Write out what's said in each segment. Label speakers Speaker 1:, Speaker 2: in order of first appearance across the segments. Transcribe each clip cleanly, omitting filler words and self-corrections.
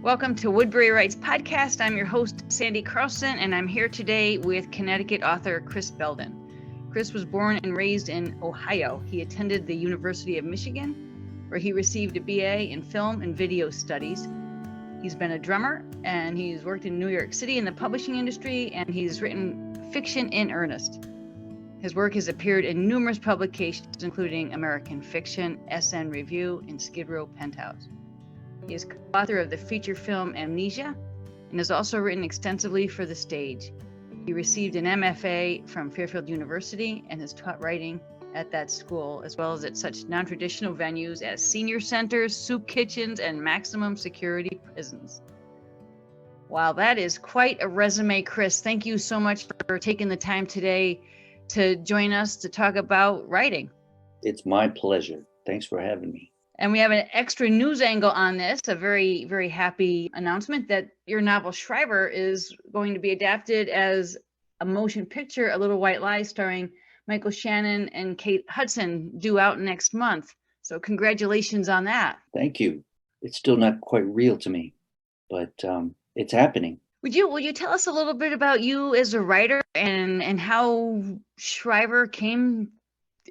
Speaker 1: Welcome to Woodbury Writes Podcast. I'm your host, Sandy Carlson, and I'm here today with Connecticut author Chris Belden. Chris was born and raised in Ohio. He attended the University of Michigan, where he received a BA in Film and Video Studies. He's been a drummer, and he's worked in New York City in the publishing industry, and he's written fiction in earnest. His work has appeared in numerous publications, including American Fiction, SN Review, and Skid Row Penthouse. He is co-author of the feature film Amnesia and has also written extensively for the stage. He received an MFA from Fairfield University and has taught writing at that school, as well as at such non-traditional venues as senior centers, soup kitchens, and maximum security prisons. Wow, that is quite a resume, Chris. Thank you so much for taking the time today to join us to talk about writing.
Speaker 2: It's my pleasure. Thanks for having me.
Speaker 1: And we have an extra news angle on this, a very, very happy announcement that your novel Shriver is going to be adapted as a motion picture, A Little White Lie, starring Michael Shannon and Kate Hudson, due out next month. So congratulations on that.
Speaker 2: Thank you. It's still not quite real to me, but it's happening.
Speaker 1: Will you tell us a little bit about you as a writer and how Shriver came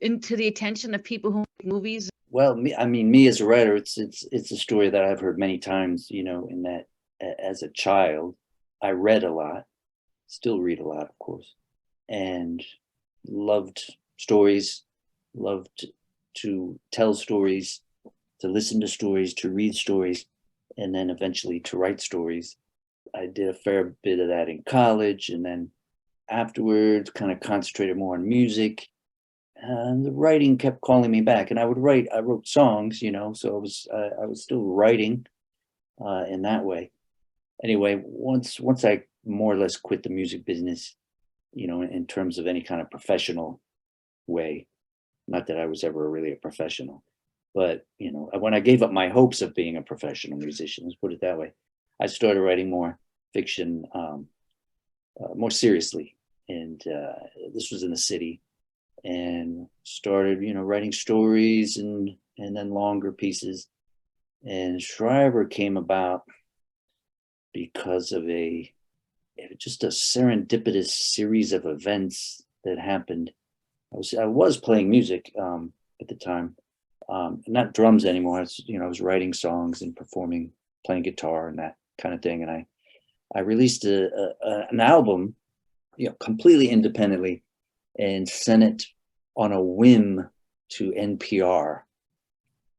Speaker 1: into the attention of people who make movies?
Speaker 2: Well, me as a writer, it's a story that I've heard many times, in that as a child, I read a lot, still read a lot, of course, and loved stories, loved to tell stories, to listen to stories, to read stories, and then eventually to write stories. I did a fair bit of that in college, and then afterwards kind of concentrated more on music. And the writing kept calling me back, and I wrote songs, so I was still writing in that way. Anyway, once I more or less quit the music business, in terms of any kind of professional way, not that I was ever really a professional, but, when I gave up my hopes of being a professional musician, let's put it that way, I started writing more fiction, more seriously. And this was in the city. And started, writing stories and then longer pieces. And Shriver came about because of just a serendipitous series of events that happened. I was playing music at the time, not drums anymore. I was writing songs and performing, playing guitar and that kind of thing. And I released an album, completely independently, and sent it on a whim to NPR.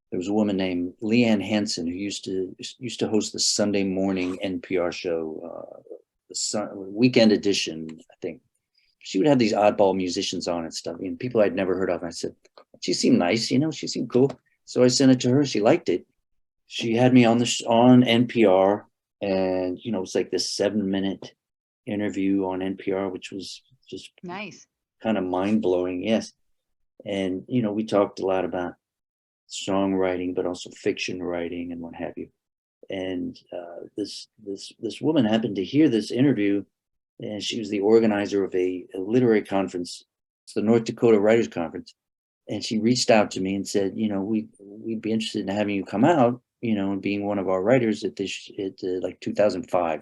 Speaker 2: There was a woman named Leanne Hansen who used to host the Sunday morning NPR show, the Weekend Edition, I think. She would have these oddball musicians on and stuff, people I'd never heard of. And I said, she seemed nice, she seemed cool. So I sent it to her. She liked it. She had me on NPR, and it was like this 7-minute interview on NPR, which was just
Speaker 1: nice, kind
Speaker 2: of mind-blowing. Yes. And we talked a lot about songwriting, but also fiction writing and what have you. And this woman happened to hear this interview, and she was the organizer of a literary conference. It's the North Dakota Writers Conference. And she reached out to me and said, we'd be interested in having you come out, and being one of our writers at like 2005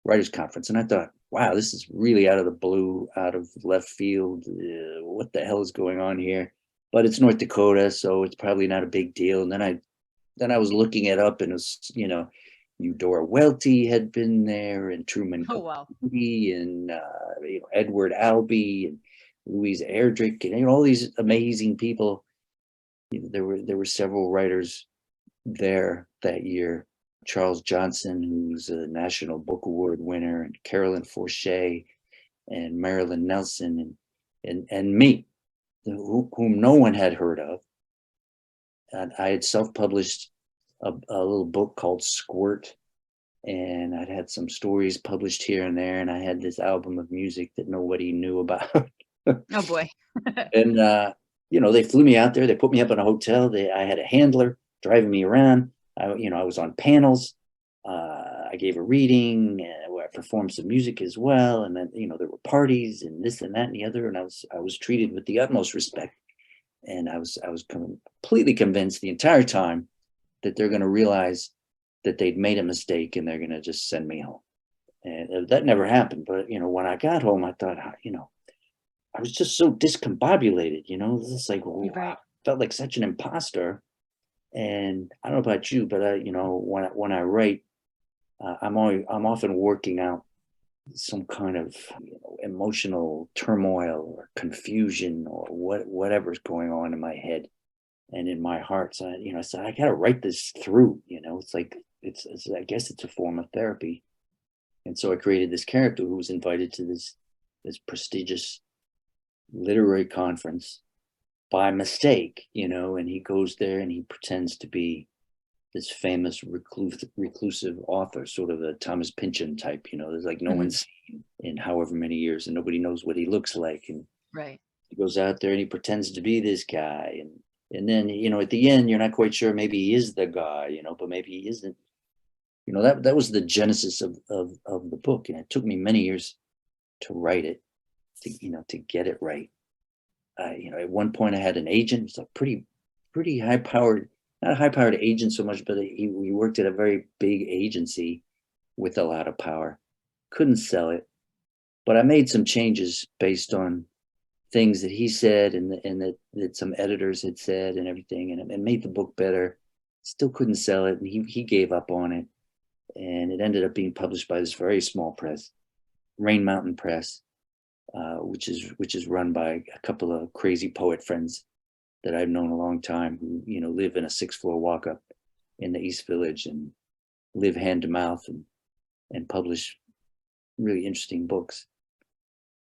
Speaker 2: Writers Conference. And I thought, wow, this is really out of the blue, out of left field. What the hell is going on here? But it's North Dakota, so it's probably not a big deal. And then I was looking it up, and it was, Eudora Welty had been there, and Truman Capote, and Edward Albee, and Louise Erdrich, and all these amazing people. There were several writers there that year. Charles Johnson, who's a National Book Award winner, and Carolyn Forche, and Marilyn Nelson, and me, whom no one had heard of. And I had self-published a little book called Squirt, and I'd had some stories published here and there, and I had this album of music that nobody knew about.
Speaker 1: Oh boy.
Speaker 2: And they flew me out there. They put me up in a hotel. I had a handler driving me around. I was on panels. I gave a reading where I performed some music as well. And then, there were parties and this and that and the other. And I was treated with the utmost respect. And I was completely convinced the entire time that they're going to realize that they'd made a mistake and they're going to just send me home. And that never happened. But, when I got home, I thought, I was just so discombobulated, It's just like,
Speaker 1: You're right.
Speaker 2: felt like such an imposter. And I don't know about you, but when I write, I'm often working out some kind of emotional turmoil or confusion or whatever's going on in my head and in my heart. So I said I got to write this through. It's like it's I guess it's a form of therapy. And so I created this character who was invited to this prestigious literary conference by mistake, and he goes there and he pretends to be this famous reclusive author, sort of a Thomas Pynchon type. There's like no one's seen in however many years, and nobody knows what he looks like. And
Speaker 1: Right.
Speaker 2: he goes out there and he pretends to be this guy, and then at the end you're not quite sure, maybe he is the guy, but maybe he isn't. That was the genesis of the book, and it took me many years to write it, to get it right. At one point I had an agent. It's a pretty high powered, not a high powered agent so much, but he worked at a very big agency with a lot of power. Couldn't sell it, but I made some changes based on things that he said and that some editors had said and everything, and it made the book better. Still couldn't sell it, and he gave up on it, and it ended up being published by this very small press, Rain Mountain Press, which is run by a couple of crazy poet friends that I've known a long time, who live in a 6th-floor walk-up in the East Village and live hand to mouth and publish really interesting books.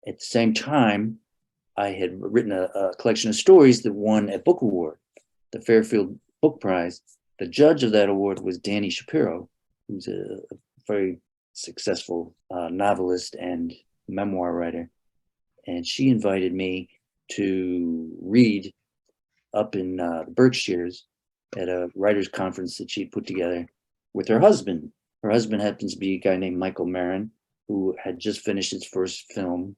Speaker 2: At the same time, I had written a collection of stories that won a book award, the Fairfield Book Prize. The judge of that award was Dani Shapiro, who's a very successful novelist and memoir writer. And she invited me to read up in the Berkshires at a writers' conference that she put together with her husband. Her husband happens to be a guy named Michael Marin, who had just finished his first film.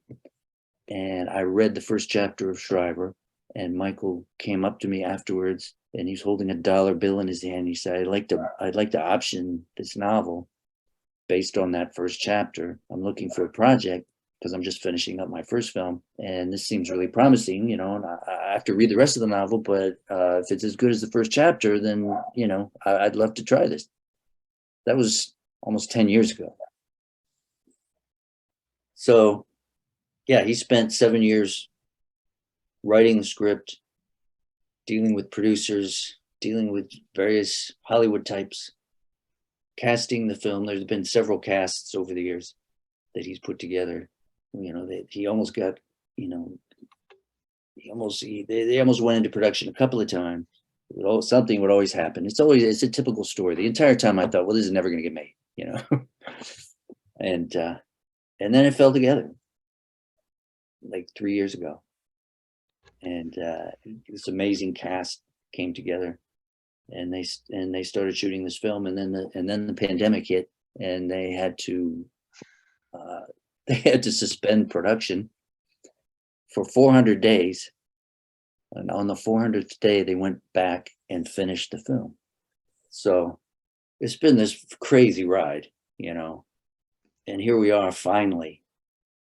Speaker 2: And I read the first chapter of Shriver, and Michael came up to me afterwards, and he's holding a dollar bill in his hand. He said, I'd like to option this novel based on that first chapter. I'm looking for a project because I'm just finishing up my first film, and this seems really promising, and I have to read the rest of the novel, but if it's as good as the first chapter, then, I'd love to try this. That was almost 10 years ago. So, yeah, he spent 7 years writing the script, dealing with producers, dealing with various Hollywood types, casting the film. There's been several casts over the years that he's put together. He almost got, they almost went into production a couple of times. Something would always happen. It's a typical story. The entire time I thought, well, this is never going to get made, and then it fell together like 3 years ago, and this amazing cast came together, and they started shooting this film, and then the pandemic hit, and they had to suspend production for 400 days. And on the 400th day, they went back and finished the film. So it's been this crazy ride, and here we are finally,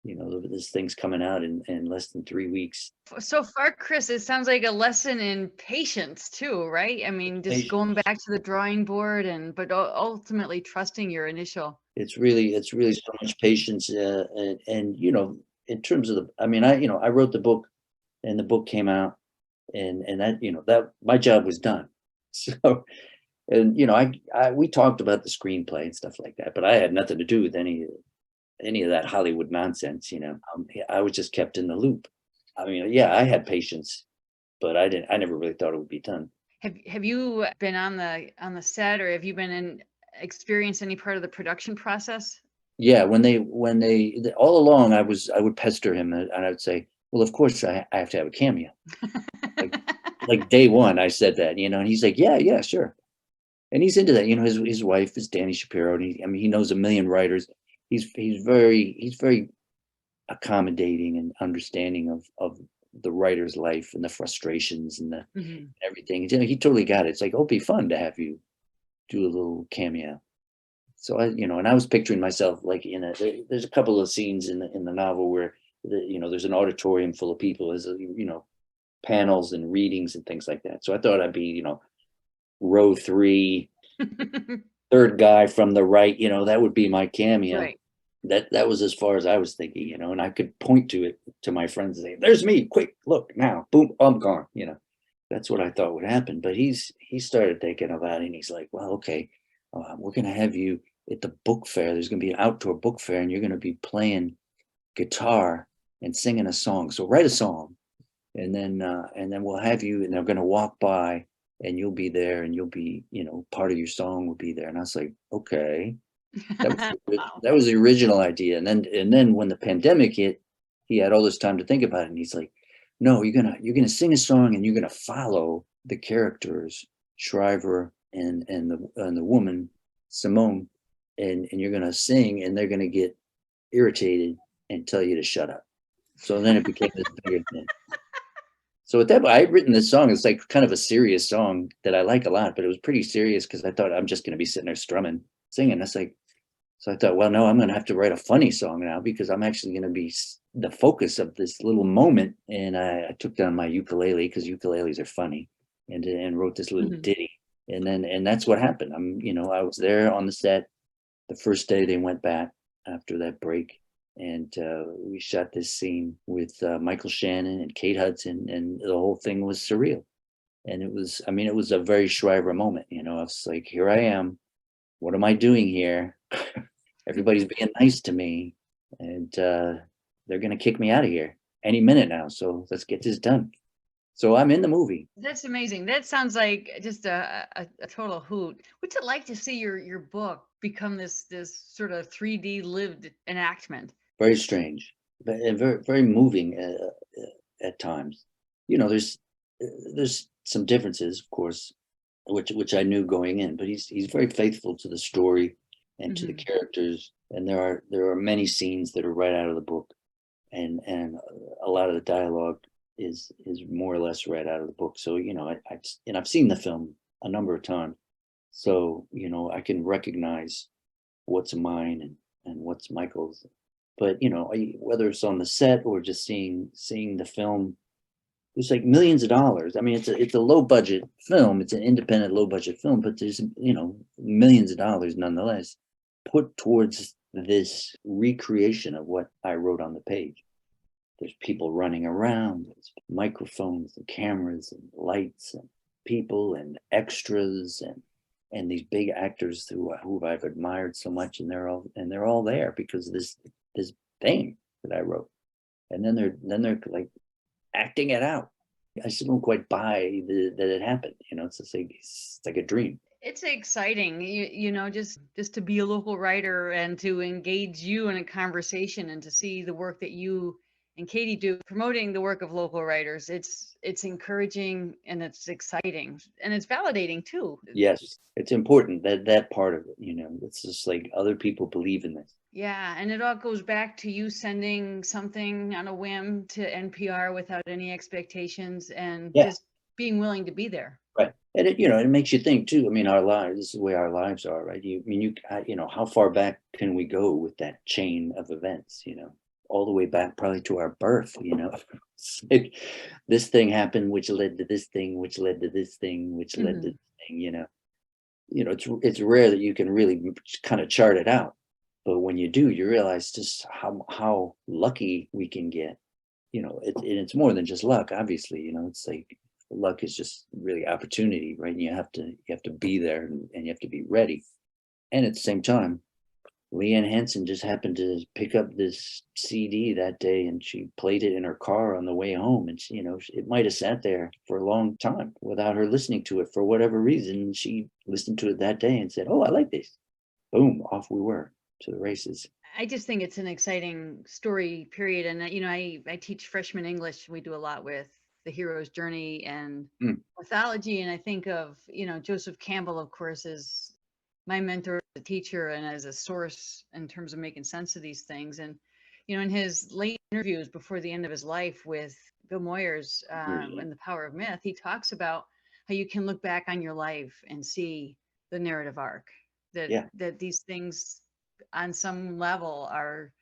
Speaker 2: this thing's coming out in less than 3 weeks.
Speaker 1: So far, Chris, it sounds like a lesson in patience too, right? I mean, just going back to the drawing board but ultimately trusting your initial.
Speaker 2: It's really so much patience, and in terms of I wrote the book, and the book came out, and that that my job was done. So, and we talked about the screenplay and stuff like that, but I had nothing to do with any of that Hollywood nonsense. I was just kept in the loop. I had patience, but I never really thought it would be done.
Speaker 1: Have you been on the set, or have you been experienced any part of the production process?
Speaker 2: Yeah, when they all along, I would pester him, and I would say, well, of course I have to have a cameo. Like day one, I said that, and he's like, yeah, sure. And he's into that. His wife is Dani Shapiro, and he knows a million writers. He's very accommodating and understanding of the writer's life and the frustrations and the everything. He totally got it. It's like, oh, it'd be fun to have you do a little cameo. So and I was picturing myself like there's a couple of scenes in the novel where there's an auditorium full of people, there's panels and readings and things like that. So I thought I'd be row 3, third guy from the right. That would be my cameo.
Speaker 1: Right.
Speaker 2: That was as far as I was thinking, and I could point to it to my friends and say, "There's me! Quick, look now! Boom! I'm gone." That's what I thought would happen. But he started thinking about it, and he's like, "Well, okay, we're gonna have you at the book fair. There's gonna be an outdoor book fair, and you're gonna be playing guitar and singing a song. So write a song, and then we'll have you, and they're gonna walk by, and you'll be there, and you'll be, part of your song will be there." And I was like, "Okay."
Speaker 1: Wow.
Speaker 2: That was the original idea. And then when the pandemic hit, he had all this time to think about it. And he's like, "No, you're gonna sing a song, and you're gonna follow the characters, Shriver and the woman, Simone, and you're gonna sing, and they're gonna get irritated and tell you to shut up." So then it became this bigger thing. So at that point, I'd written this song. It's like kind of a serious song that I like a lot, but it was pretty serious because I thought I'm just gonna be sitting there strumming, singing. That's like, so I thought, well, no, I'm going to have to write a funny song now because I'm actually going to be the focus of this little moment. And I took down my ukulele because ukuleles are funny, and wrote this little ditty. And that's what happened. I was there on the set the first day they went back after that break. And we shot this scene with Michael Shannon and Kate Hudson, and the whole thing was surreal. And it was a very Shriver moment. I was like, here I am. What am I doing here? Everybody's being nice to me, and they're going to kick me out of here any minute now. So let's get this done. So I'm in the movie.
Speaker 1: That's amazing. That sounds like just a total hoot. What's it like to see your book become this sort of 3D lived enactment?
Speaker 2: Very strange, but very very moving at times. There's some differences, of course, which I knew going in, but he's very faithful to the story and to the characters. And there are many scenes that are right out of the book, and a lot of the dialogue is more or less right out of the book. So I've seen the film a number of times, so I can recognize what's mine and what's Michael's. But whether it's on the set or just seeing the film, there's like millions of dollars. I mean, it's a low budget film. It's an independent low budget film, but there's millions of dollars nonetheless put towards this recreation of what I wrote on the page. There's people running around, there's microphones and cameras and lights and people and extras and these big actors who I've admired so much, and they're all there because of this thing that I wrote. And then they're like acting it out. I still don't quite buy that it happened. It's like a dream.
Speaker 1: It's exciting, just to be a local writer and to engage you in a conversation and to see the work that you and Katie do promoting the work of local writers. It's encouraging and it's exciting and it's validating too.
Speaker 2: Yes, it's important that part of it. It's just like other people believe in this.
Speaker 1: Yeah, and it all goes back to you sending something on a whim to NPR without any expectations and just being willing to be there.
Speaker 2: Right. And it makes you think too. I mean, our lives, this is the way our lives are, right? How far back can we go with that chain of events, all the way back probably to our birth, like, this thing happened, which led to this thing, which led to this thing, which led to this thing, it's rare that you can really kind of chart it out. But when you do, you realize just how lucky we can get. It's more than just luck, obviously. It's like luck is just really opportunity, right? And you have to be there, and you have to be ready. And at the same time, Leanne Hansen just happened to pick up this CD that day, and she played it in her car on the way home. And it might have sat there for a long time without her listening to it for whatever reason. She listened to it that day and said, "Oh, I like this." Boom, off we were to the races.
Speaker 1: I just think it's an exciting story, period. And I teach freshman English. We do a lot with the hero's journey and mythology. And I think of, Joseph Campbell, of course, is my mentor as a teacher and as a source in terms of making sense of these things. And, in his late interviews before the end of his life with Bill Moyers and The Power of Myth, he talks about how you can look back on your life and see the narrative arc, that
Speaker 2: Yeah.
Speaker 1: that these things on some level are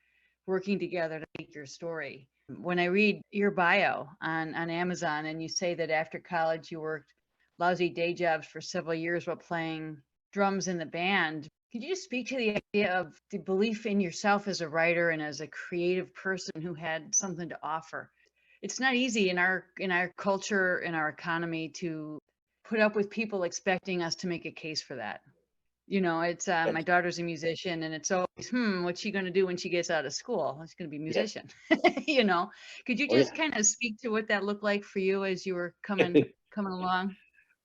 Speaker 1: working together to make your story. When I read your bio on Amazon, and you say that after college you worked lousy day jobs for several years while playing drums in the band, could you just speak to the idea of the belief in yourself as a writer and as a creative person who had something to offer? It's not easy in our culture, in our economy, to put up with people expecting us to make a case for that. It's my
Speaker 2: That's,
Speaker 1: daughter's a musician, and it's always, what's she going to do when she gets out of school? She's going to be a
Speaker 2: yeah.
Speaker 1: musician. you know could you
Speaker 2: Oh,
Speaker 1: just
Speaker 2: yeah.
Speaker 1: kind of speak to what that looked like for you as you were coming along?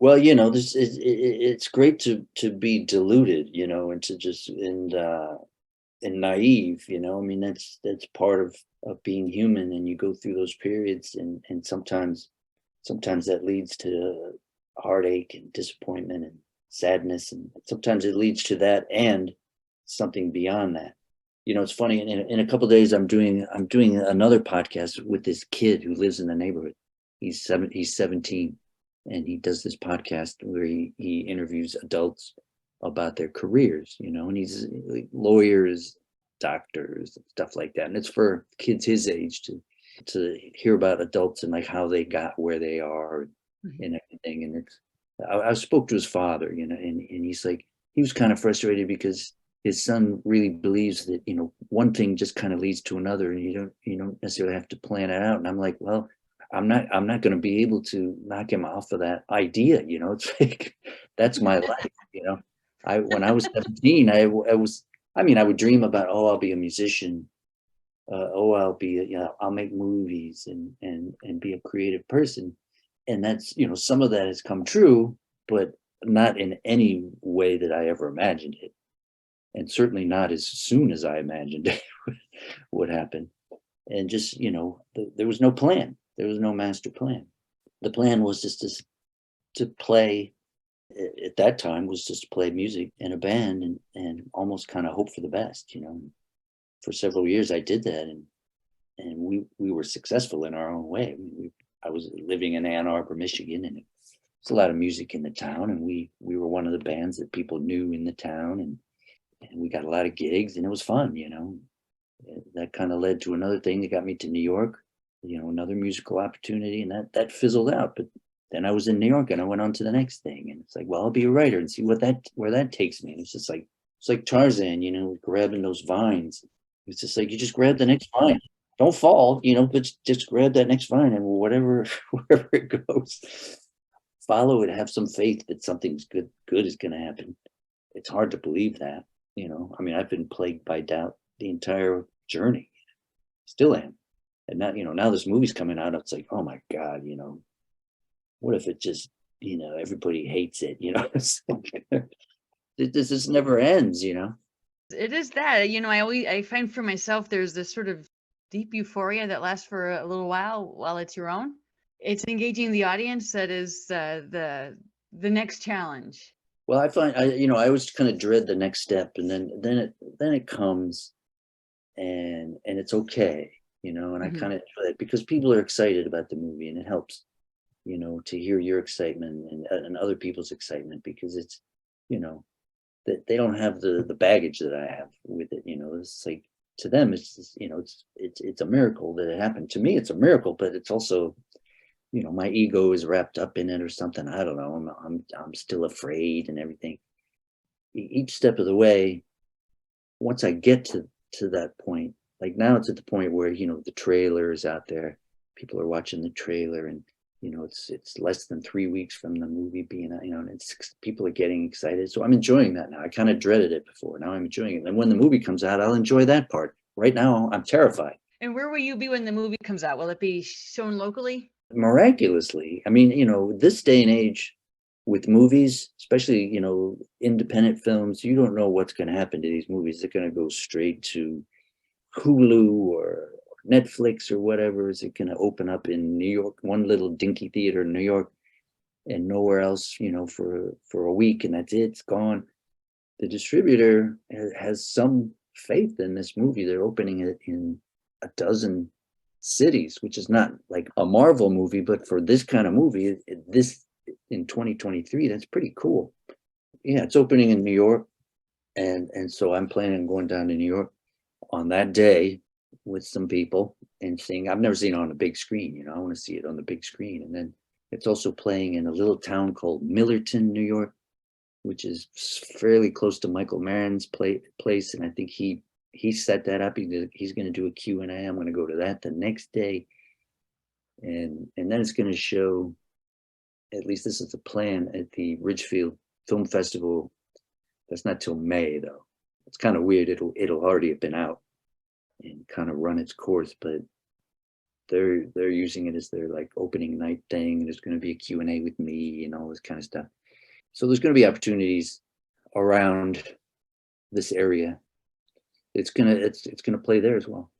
Speaker 2: Well, this it's great to be deluded, and to just and naive, I mean, that's part of being human, and you go through those periods, and sometimes that leads to heartache and disappointment and sadness, and sometimes it leads to that and something beyond that. It's funny. In a couple of days, I'm doing another podcast with this kid who lives in the neighborhood. He's 17, and he does this podcast where he interviews adults about their careers, and he's like lawyers, doctors, stuff like that. And it's for kids his age to hear about adults and like how they got where they are
Speaker 1: Mhm.
Speaker 2: and everything. And I spoke to his father, and he's like, he was kind of frustrated because his son really believes that, one thing just kind of leads to another, and you don't necessarily have to plan it out. And I'm like, well, I'm not going to be able to knock him off of that idea. It's like, that's my life. When I was 17, I would dream about, oh, I'll be a musician. Oh, I'll make movies and be a creative person. And that's, some of that has come true, but not in any way that I ever imagined it. And certainly not as soon as I imagined it would happen. And just, there was no plan. There was no master plan. The plan was just to play, at that time, was just to play music in a band, and almost kind of hope for the best. For several years I did that, and we were successful in our own way. I was living in Ann Arbor, Michigan, and there's a lot of music in the town, and we were one of the bands that people knew in the town, and we got a lot of gigs, and it was fun. That kind of led to another thing that got me to New York, another musical opportunity, and that fizzled out. But then I was in New York, and I went on to the next thing, and it's like, well, I'll be a writer and see where that takes me. And it's like Tarzan, grabbing those vines. It's just like, you just grab the next vine, don't fall, but just grab that next vine, and whatever wherever it goes, follow it. Have some faith that something's good is going to happen. It's hard to believe that. I mean, I've been plagued by doubt the entire journey, still am. And now this movie's coming out. It's like, oh my God, what if it just, everybody hates it, It's like, this just never ends.
Speaker 1: It is that, I find for myself there's this sort of deep euphoria that lasts for a little while it's your own. It's engaging the audience that is the next challenge.
Speaker 2: Well, I find I always kind of dread the next step, and then it comes, and it's okay, and I
Speaker 1: Mhm.
Speaker 2: kind of enjoy it because people are excited about the movie, and it helps, to hear your excitement and other people's excitement, because it's, you know, that they don't have the baggage that I have with it. It's like, to them, it's just, it's a miracle that it happened. To me, it's a miracle, but it's also, my ego is wrapped up in it or something. I don't know. I'm still afraid and everything. Each step of the way, once I get to that point, like now it's at the point where, the trailer is out there. People are watching the trailer, and it's less than 3 weeks from the movie being out, and it's people are getting excited. So I'm enjoying that now. I kind of dreaded it before. Now I'm enjoying it. And when the movie comes out, I'll enjoy that part. Right now, I'm terrified.
Speaker 1: And where will you be when the movie comes out? Will it be shown locally?
Speaker 2: Miraculously, I mean, this day and age with movies, especially, independent films, you don't know what's going to happen to these movies. They're going to go straight to Hulu or Netflix or whatever. Is it going to open up in New York, one little dinky theater in New York, and nowhere else, for a week, and that's it, it's gone. The distributor has some faith in this movie. They're opening it in a dozen cities, which is not like a Marvel movie, but for this kind of movie, this in 2023, that's pretty cool. Yeah, it's opening in New York, and so I'm planning on going down to New York on that day with some people and seeing. I've never seen it on a big screen. I want to see it on the big screen. And then it's also playing in a little town called Millerton, New York, which is fairly close to Michael Maron's place. And I think he set that up. He's going to do a Q&A. I'm going to go to that the next day, and then it's going to show. At least this is the plan at the Ridgefield Film Festival. That's not till May though. It's kind of weird. It'll already have been out and kind of run its course, but they're using it as their like opening night thing. There's going to be a Q&A with me and all this kind of stuff. So there's going to be opportunities around this area. It's gonna play there as well.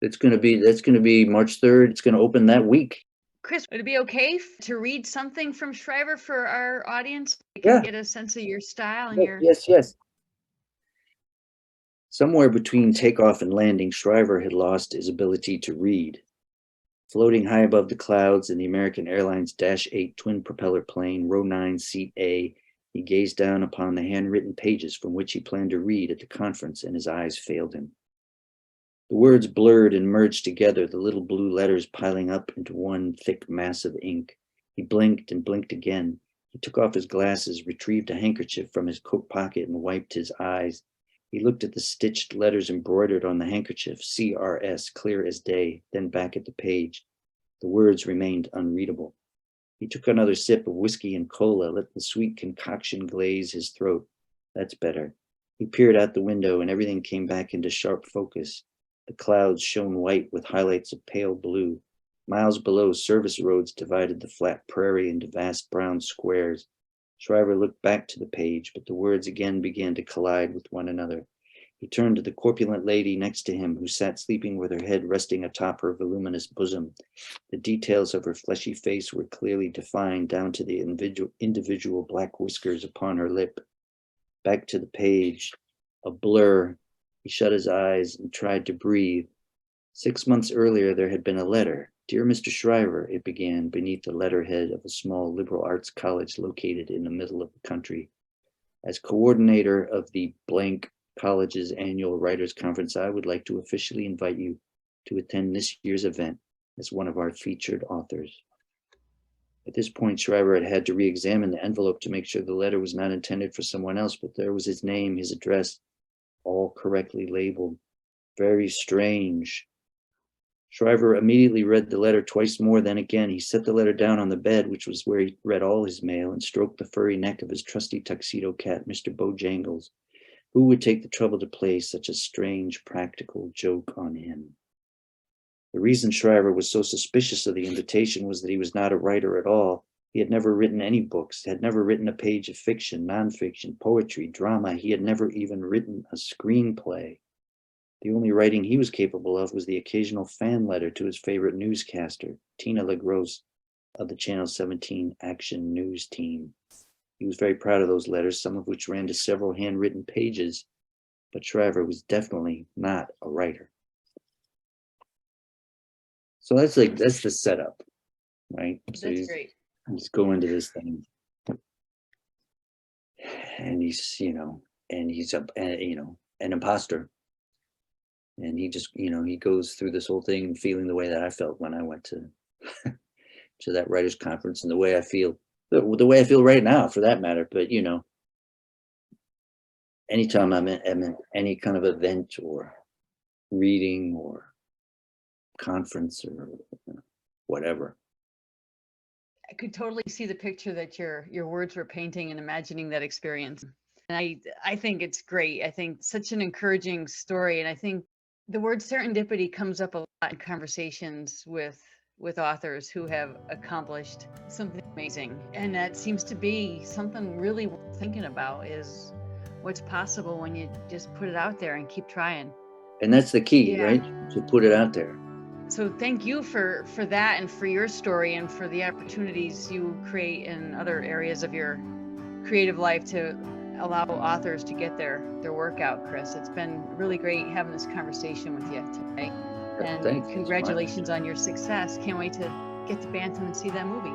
Speaker 2: That's going to be March 3rd. It's going to open that week.
Speaker 1: Chris, would it be okay to read something from Shriver for our audience? We
Speaker 2: Yeah.
Speaker 1: can get a sense of your style and your.
Speaker 2: Yes. Somewhere between takeoff and landing, Shriver had lost his ability to read. Floating high above the clouds in the American Airlines Dash 8 twin propeller plane, row 9, seat A, he gazed down upon the handwritten pages from which he planned to read at the conference, and his eyes failed him. The words blurred and merged together, the little blue letters piling up into one thick mass of ink. He blinked and blinked again. He took off his glasses, retrieved a handkerchief from his coat pocket, and wiped his eyes. He looked at the stitched letters embroidered on the handkerchief, CRS, clear as day, then back at the page. The words remained unreadable. He took another sip of whiskey and cola, let the sweet concoction glaze his throat. That's better. He peered out the window, and everything came back into sharp focus. The clouds shone white with highlights of pale blue. Miles below, service roads divided the flat prairie into vast brown squares. Shriver looked back to the page, but the words again began to collide with one another. He turned to the corpulent lady next to him, who sat sleeping with her head resting atop her voluminous bosom. The details of her fleshy face were clearly defined down to the individual black whiskers upon her lip. Back to the page, a blur. He shut his eyes and tried to breathe. 6 months earlier, there had been a letter. Dear Mr. Shriver, it began beneath the letterhead of a small liberal arts college located in the middle of the country. As coordinator of the blank college's annual writers conference, I would like to officially invite you to attend this year's event as one of our featured authors. At this point, Shriver had had to re-examine the envelope to make sure the letter was not intended for someone else, but there was his name, his address, all correctly labeled. Very strange. Shriver immediately read the letter twice more. Then again, he set the letter down on the bed, which was where he read all his mail, and stroked the furry neck of his trusty tuxedo cat, Mr. Bojangles. Who would take the trouble to play such a strange practical joke on him? The reason Shriver was so suspicious of the invitation was that he was not a writer at all. He had never written any books, had never written a page of fiction, nonfiction, poetry, drama. He had never even written a screenplay. The only writing he was capable of was the occasional fan letter to his favorite newscaster, Tina LaGrosse of the Channel 17 Action News team. He was very proud of those letters, some of which ran to several handwritten pages, but Shriver was definitely not a writer. So that's the setup, right? So
Speaker 1: That's great.
Speaker 2: He's going to this thing, and he's an imposter, and he just he goes through this whole thing feeling the way that I felt when I went to to that writers conference, and the way I feel right now, for that matter. But anytime I'm in any kind of event or reading or conference or whatever,
Speaker 1: I could totally see the picture that your words were painting and imagining that experience. And I think it's great. I think such an encouraging story. And I think the word serendipity comes up a lot in conversations with authors who have accomplished something amazing. And that seems to be something really worth thinking about, is what's possible when you just put it out there and keep trying.
Speaker 2: And that's the key, right? To put it out there.
Speaker 1: So thank you for that, and for your story, and for the opportunities you create in other areas of your creative life to allow authors to get their work out, Chris. It's been really great having this conversation with you today. And
Speaker 2: Thanks.
Speaker 1: Congratulations on your success. Can't wait to get to Bantam and see that movie.